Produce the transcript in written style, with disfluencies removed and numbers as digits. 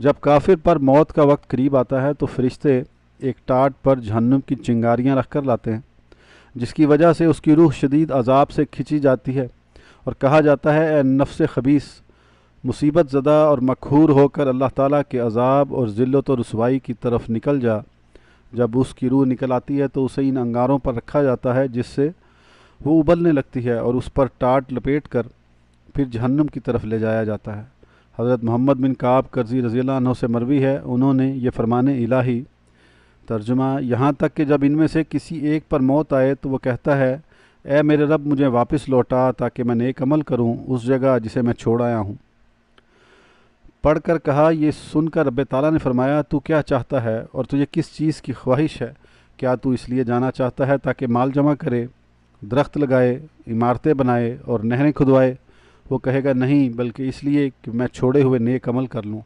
جب کافر پر موت کا وقت قریب آتا ہے تو فرشتے ایک ٹاٹ پر جہنم کی چنگاریاں رکھ کر لاتے ہیں، جس کی وجہ سے اس کی روح شدید عذاب سے کھینچی جاتی ہے، اور کہا جاتا ہے اے نفس خبیث، مصیبت زدہ اور مقہور ہو کر اللہ تعالیٰ کے عذاب اور ذلت و رسوائی کی طرف نکل جا۔ جب اس کی روح نکل آتی ہے تو اسے ان انگاروں پر رکھا جاتا ہے جس سے وہ ابلنے لگتی ہے، اور اس پر ٹاٹ لپیٹ کر پھر جہنم کی طرف لے جایا جاتا ہے۔ حضرت محمد بن کعب کرزی رضی اللہ عنہ سے مروی ہے، انہوں نے یہ فرمان الہی ترجمہ، یہاں تک کہ جب ان میں سے کسی ایک پر موت آئے تو وہ کہتا ہے اے میرے رب مجھے واپس لوٹا تاکہ میں نیک عمل کروں اس جگہ جسے میں چھوڑ آیا ہوں۔ پڑھ کر کہا، یہ سن کر رب تعالیٰ نے فرمایا تو کیا چاہتا ہے اور تجھے کس چیز کی خواہش ہے؟ کیا تو اس لیے جانا چاہتا ہے تاکہ مال جمع کرے، درخت لگائے، عمارتیں بنائے اور نہریں کھدوائے؟ وہ کہے گا نہیں، بلکہ اس لیے کہ میں چھوڑے ہوئے نیک عمل کر لوں۔